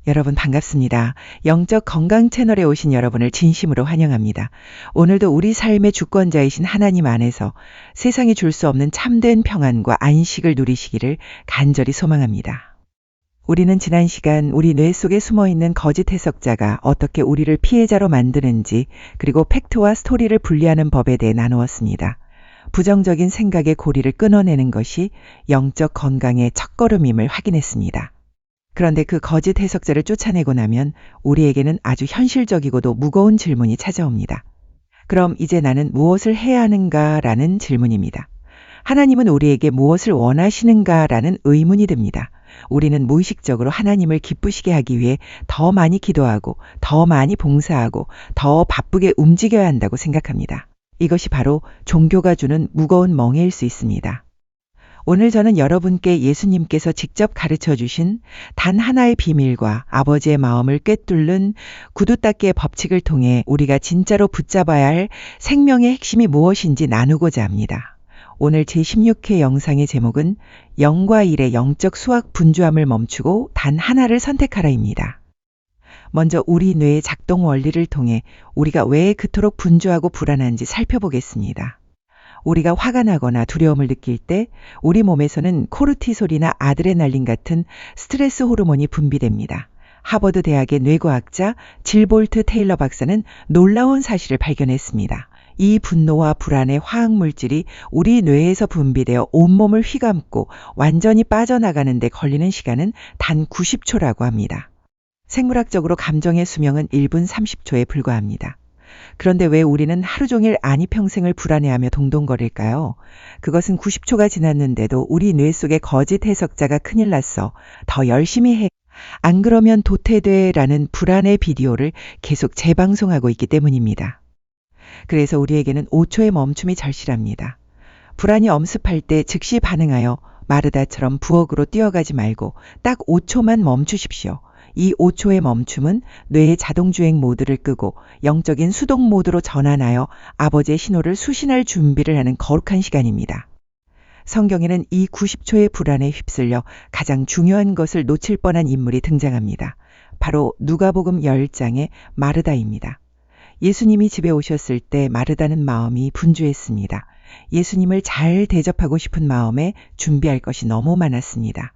여러분 반갑습니다. 영적 건강 채널에 오신 여러분을 진심으로 환영합니다. 오늘도 우리 삶의 주권자이신 하나님 안에서 세상이 줄 수 없는 참된 평안과 안식을 누리시기를 간절히 소망합니다. 우리는 지난 시간 우리 뇌 속에 숨어있는 거짓 해석자가 어떻게 우리를 피해자로 만드는지, 그리고 팩트와 스토리를 분리하는 법에 대해 나누었습니다. 부정적인 생각의 고리를 끊어내는 것이 영적 건강의 첫걸음임을 확인했습니다. 그런데 그 거짓 해석자를 쫓아내고 나면 우리에게는 아주 현실적이고도 무거운 질문이 찾아옵니다. 그럼 이제 나는 무엇을 해야 하는가라는 질문입니다. 하나님은 우리에게 무엇을 원하시는가라는 의문이 듭니다. 우리는 무의식적으로 하나님을 기쁘시게 하기 위해 더 많이 기도하고, 더 많이 봉사하고, 더 바쁘게 움직여야 한다고 생각합니다. 이것이 바로 종교가 주는 무거운 멍해일 수 있습니다. 오늘 저는 여러분께 예수님께서 직접 가르쳐 주신 단 하나의 비밀과 아버지의 마음을 꿰뚫는 구두 닦기의 법칙을 통해 우리가 진짜로 붙잡아야 할 생명의 핵심이 무엇인지 나누고자 합니다. 오늘 제16회 영상의 제목은 영과 일의 영적 수학 분주함을 멈추고 단 하나를 선택하라입니다. 먼저 우리 뇌의 작동 원리를 통해 우리가 왜 그토록 분주하고 불안한지 살펴보겠습니다. 우리가 화가 나거나 두려움을 느낄 때 우리 몸에서는 코르티솔이나 아드레날린 같은 스트레스 호르몬이 분비됩니다. 하버드 대학의 뇌과학자 질 볼트 테일러 박사는 놀라운 사실을 발견했습니다. 이 분노와 불안의 화학물질이 우리 뇌에서 분비되어 온몸을 휘감고 완전히 빠져나가는 데 걸리는 시간은 단 90초라고 합니다. 생물학적으로 감정의 수명은 1분 30초에 불과합니다. 그런데 왜 우리는 하루 종일 아니 평생을 불안해하며 동동거릴까요? 그것은 90초가 지났는데도 우리 뇌 속의 거짓 해석자가 큰일 났어, 더 열심히 해, 안 그러면 도태돼 라는 불안의 비디오를 계속 재방송하고 있기 때문입니다. 그래서 우리에게는 5초의 멈춤이 절실합니다. 불안이 엄습할 때 즉시 반응하여 마르다처럼 부엌으로 뛰어가지 말고 딱 5초만 멈추십시오. 이 5초의 멈춤은 뇌의 자동주행 모드를 끄고 영적인 수동 모드로 전환하여 아버지의 신호를 수신할 준비를 하는 거룩한 시간입니다. 성경에는 이 90초의 불안에 휩쓸려 가장 중요한 것을 놓칠 뻔한 인물이 등장합니다. 바로 누가복음 10장의 마르다입니다. 예수님이 집에 오셨을 때 마르다는 마음이 분주했습니다. 예수님을 잘 대접하고 싶은 마음에 준비할 것이 너무 많았습니다.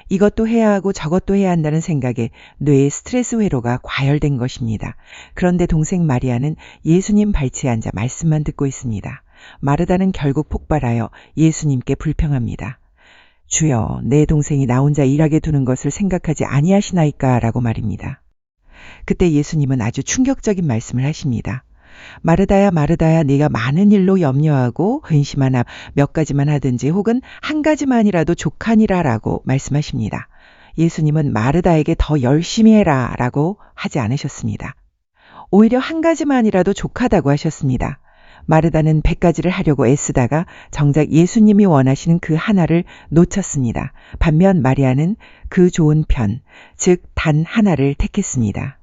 이것도 해야 하고 저것도 해야 한다는 생각에 뇌의 스트레스 회로가 과열된 것입니다. 그런데 동생 마리아는 예수님 발치에 앉아 말씀만 듣고 있습니다. 마르다는 결국 폭발하여 예수님께 불평합니다. 주여, 내 동생이 나 혼자 일하게 두는 것을 생각하지 아니하시나이까 라고 말입니다. 그때 예수님은 아주 충격적인 말씀을 하십니다. 마르다야 마르다야, 네가 많은 일로 염려하고 근심하나 몇 가지만 하든지 혹은 한 가지만이라도 족하니라 라고 말씀하십니다. 예수님은 마르다에게 더 열심히 해라 라고 하지 않으셨습니다. 오히려 한 가지만이라도 족하다고 하셨습니다. 마르다는 100가지를 하려고 애쓰다가 정작 예수님이 원하시는 그 하나를 놓쳤습니다. 반면 마리아는 그 좋은 편, 즉 단 하나를 택했습니다.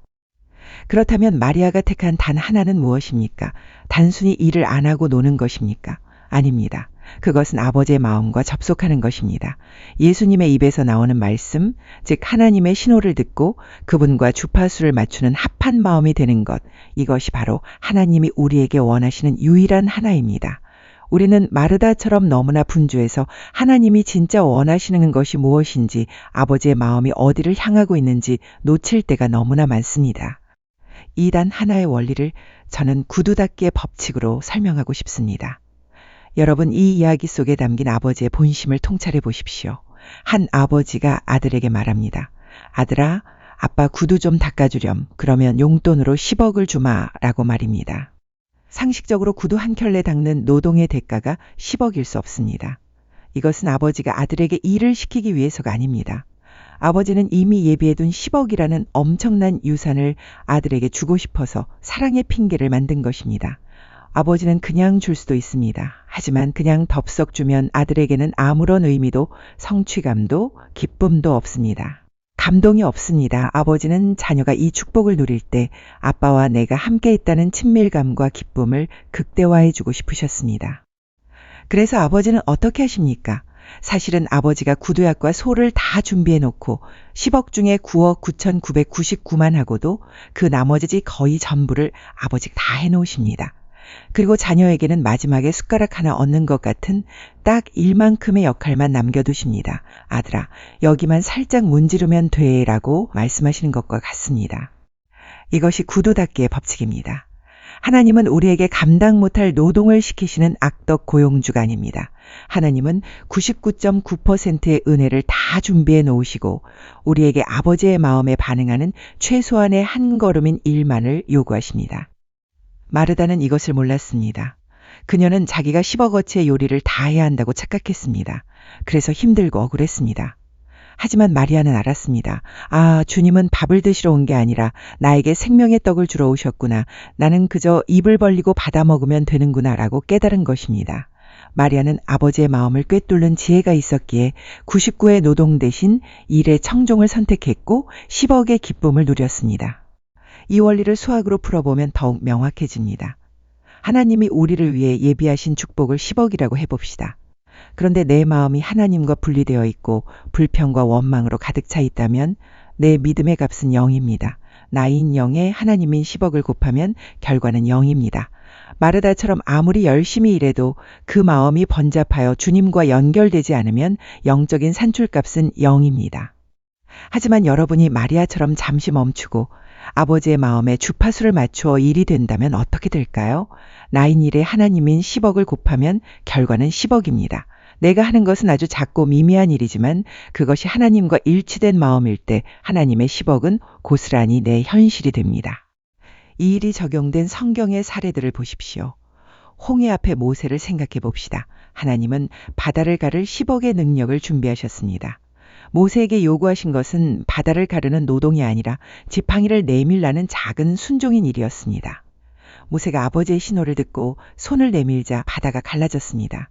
그렇다면 마리아가 택한 단 하나는 무엇입니까? 단순히 일을 안 하고 노는 것입니까? 아닙니다. 그것은 아버지의 마음과 접속하는 것입니다. 예수님의 입에서 나오는 말씀, 즉 하나님의 신호를 듣고 그분과 주파수를 맞추는 합한 마음이 되는 것, 이것이 바로 하나님이 우리에게 원하시는 유일한 하나입니다. 우리는 마르다처럼 너무나 분주해서 하나님이 진짜 원하시는 것이 무엇인지, 아버지의 마음이 어디를 향하고 있는지 놓칠 때가 너무나 많습니다. 이 단 하나의 원리를 저는 구두 닦기의 법칙으로 설명하고 싶습니다. 여러분, 이 이야기 속에 담긴 아버지의 본심을 통찰해 보십시오. 한 아버지가 아들에게 말합니다. 아들아, 아빠 구두 좀 닦아주렴. 그러면 용돈으로 10억을 주마 라고 말입니다. 상식적으로 구두 한 켤레 닦는 노동의 대가가 10억일 수 없습니다. 이것은 아버지가 아들에게 일을 시키기 위해서가 아닙니다. 아버지는 이미 예비해둔 10억이라는 엄청난 유산을 아들에게 주고 싶어서 사랑의 핑계를 만든 것입니다. 아버지는 그냥 줄 수도 있습니다. 하지만 그냥 덥석 주면 아들에게는 아무런 의미도 성취감도 기쁨도 없습니다. 감동이 없습니다. 아버지는 자녀가 이 축복을 누릴 때 아빠와 내가 함께 있다는 친밀감과 기쁨을 극대화해 주고 싶으셨습니다. 그래서 아버지는 어떻게 하십니까? 사실은 아버지가 구두약과 소를 다 준비해 놓고 10억 중에 9억 9,999만 하고도 그 나머지 거의 전부를 아버지가 다 해놓으십니다. 그리고 자녀에게는 마지막에 숟가락 하나 얹는 것 같은 딱 일만큼의 역할만 남겨두십니다. 아들아, 여기만 살짝 문지르면 돼 라고 말씀하시는 것과 같습니다. 이것이 구두 닦기의 법칙입니다. 하나님은 우리에게 감당 못할 노동을 시키시는 악덕 고용주가 아닙니다. 하나님은 99.9%의 은혜를 다 준비해 놓으시고 우리에게 아버지의 마음에 반응하는 최소한의 한 걸음인 일만을 요구하십니다. 마르다는 이것을 몰랐습니다. 그녀는 자기가 10억어치의 요리를 다 해야 한다고 착각했습니다. 그래서 힘들고 억울했습니다. 하지만 마리아는 알았습니다. 아, 주님은 밥을 드시러 온 게 아니라 나에게 생명의 떡을 주러 오셨구나. 나는 그저 입을 벌리고 받아 먹으면 되는구나 라고 깨달은 것입니다. 마리아는 아버지의 마음을 꿰뚫는 지혜가 있었기에 99의 노동 대신 일의 청종을 선택했고 10억의 기쁨을 누렸습니다. 이 원리를 수학으로 풀어보면 더욱 명확해집니다. 하나님이 우리를 위해 예비하신 축복을 10억이라고 해봅시다. 그런데 내 마음이 하나님과 분리되어 있고 불평과 원망으로 가득 차 있다면 내 믿음의 값은 0입니다. 나인 0에 하나님인 10억을 곱하면 결과는 0입니다. 마르다처럼 아무리 열심히 일해도 그 마음이 번잡하여 주님과 연결되지 않으면 영적인 산출값은 0입니다. 하지만 여러분이 마리아처럼 잠시 멈추고 아버지의 마음에 주파수를 맞추어 일이 된다면 어떻게 될까요? 나인 일에 하나님인 10억을 곱하면 결과는 10억입니다. 내가 하는 것은 아주 작고 미미한 일이지만 그것이 하나님과 일치된 마음일 때 하나님의 10억은 고스란히 내 현실이 됩니다. 이 일이 적용된 성경의 사례들을 보십시오. 홍해 앞에 모세를 생각해 봅시다. 하나님은 바다를 가를 10억의 능력을 준비하셨습니다. 모세에게 요구하신 것은 바다를 가르는 노동이 아니라 지팡이를 내밀라는 작은 순종인 일이었습니다. 모세가 아버지의 신호를 듣고 손을 내밀자 바다가 갈라졌습니다.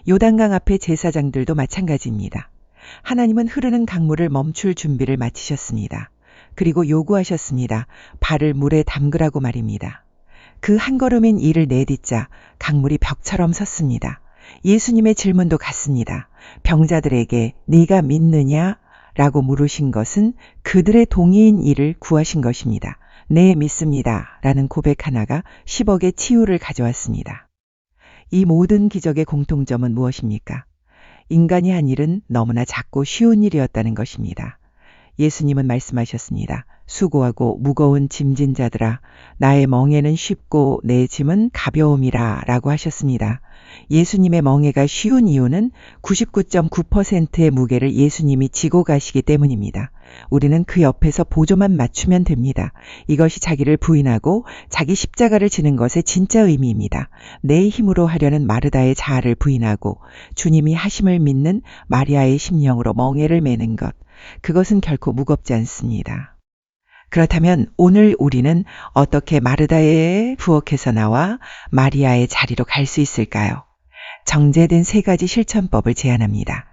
요단강 앞의 제사장들도 마찬가지입니다. 하나님은 흐르는 강물을 멈출 준비를 마치셨습니다. 그리고 요구하셨습니다. 발을 물에 담그라고 말입니다. 그 한 걸음인 일을 내딛자 강물이 벽처럼 섰습니다. 예수님의 질문도 같습니다. 병자들에게 네가 믿느냐? 라고 물으신 것은 그들의 동의인 일을 구하신 것입니다. 네, 믿습니다. 라는 고백 하나가 10억의 치유를 가져왔습니다. 이 모든 기적의 공통점은 무엇입니까? 인간이 한 일은 너무나 작고 쉬운 일이었다는 것입니다. 예수님은 말씀하셨습니다. 수고하고 무거운 짐진 자들아, 나의 멍에는 쉽고 내 짐은 가벼움이라 라고 하셨습니다. 예수님의 멍에가 쉬운 이유는 99.9%의 무게를 예수님이 지고 가시기 때문입니다. 우리는 그 옆에서 보조만 맞추면 됩니다. 이것이 자기를 부인하고 자기 십자가를 지는 것의 진짜 의미입니다. 내 힘으로 하려는 마르다의 자아를 부인하고 주님이 하심을 믿는 마리아의 심령으로 멍에를 매는 것, 그것은 결코 무겁지 않습니다. 그렇다면 오늘 우리는 어떻게 마르다의 부엌에서 나와 마리아의 자리로 갈 수 있을까요? 정제된 3가지 실천법을 제안합니다.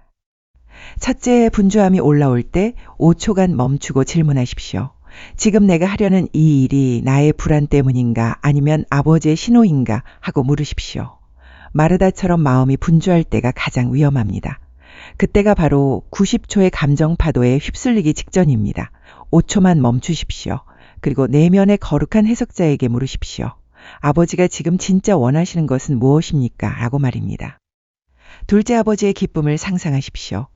첫째, 분주함이 올라올 때 5초간 멈추고 질문하십시오. 지금 내가 하려는 이 일이 나의 불안 때문인가 아니면 아버지의 신호인가 하고 물으십시오. 마르다처럼 마음이 분주할 때가 가장 위험합니다. 그때가 바로 90초의 감정 파도에 휩쓸리기 직전입니다. 5초만 멈추십시오. 그리고 내면의 거룩한 해석자에게 물으십시오. 아버지가 지금 진짜 원하시는 것은 무엇입니까? 라고 말입니다. 둘째, 아버지의 기쁨을 상상하십시오.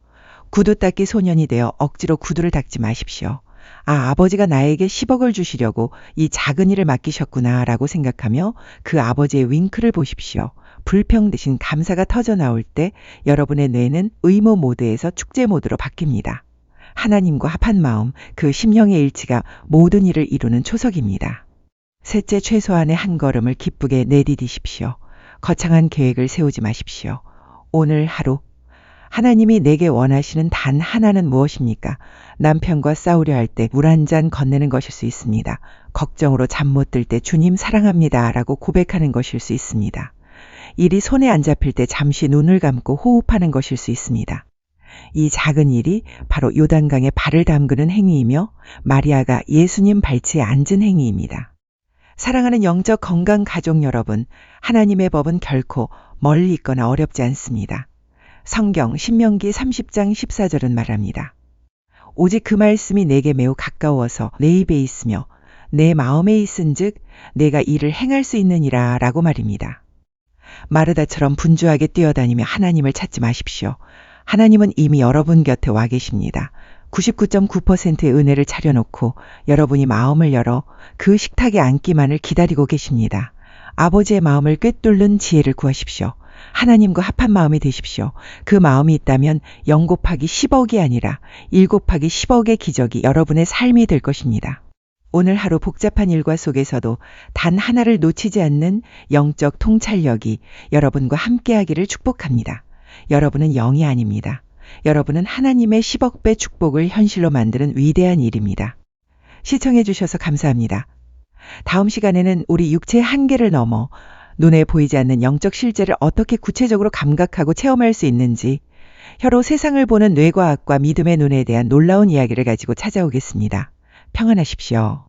구두 닦기 소년이 되어 억지로 구두를 닦지 마십시오. 아, 아버지가 나에게 10억을 주시려고 이 작은 일을 맡기셨구나 라고 생각하며 그 아버지의 윙크를 보십시오. 불평 대신 감사가 터져 나올 때 여러분의 뇌는 의무 모드에서 축제 모드로 바뀝니다. 하나님과 합한 마음, 그 심령의 일치가 모든 일을 이루는 초석입니다. 셋째, 최소한의 한 걸음을 기쁘게 내디디십시오. 거창한 계획을 세우지 마십시오. 오늘 하루 하나님이 내게 원하시는 단 하나는 무엇입니까? 남편과 싸우려 할 때 물 한 잔 건네는 것일 수 있습니다. 걱정으로 잠 못 들 때 주님 사랑합니다 라고 고백하는 것일 수 있습니다. 일이 손에 안 잡힐 때 잠시 눈을 감고 호흡하는 것일 수 있습니다. 이 작은 일이 바로 요단강에 발을 담그는 행위이며 마리아가 예수님 발치에 앉은 행위입니다. 사랑하는 영적 건강 가족 여러분, 하나님의 법은 결코 멀리 있거나 어렵지 않습니다. 성경 신명기 30장 14절은 말합니다. 오직 그 말씀이 내게 매우 가까워서 내 입에 있으며 내 마음에 있은즉 내가 이를 행할 수 있느니라 라고 말입니다. 마르다처럼 분주하게 뛰어다니며 하나님을 찾지 마십시오. 하나님은 이미 여러분 곁에 와 계십니다. 99.9%의 은혜를 차려놓고 여러분이 마음을 열어 그 식탁에 앉기만을 기다리고 계십니다. 아버지의 마음을 꿰뚫는 지혜를 구하십시오. 하나님과 합한 마음이 되십시오. 그 마음이 있다면 0 곱하기 10억이 아니라 1 곱하기 10억의 기적이 여러분의 삶이 될 것입니다. 오늘 하루 복잡한 일과 속에서도 단 하나를 놓치지 않는 영적 통찰력이 여러분과 함께하기를 축복합니다. 여러분은 0이 아닙니다. 여러분은 하나님의 10억 배 축복을 현실로 만드는 위대한 일입니다. 시청해 주셔서 감사합니다. 다음 시간에는 우리 육체의 한계를 넘어 눈에 보이지 않는 영적 실제를 어떻게 구체적으로 감각하고 체험할 수 있는지 혀로 세상을 보는 뇌과학과 믿음의 눈에 대한 놀라운 이야기를 가지고 찾아오겠습니다. 평안하십시오.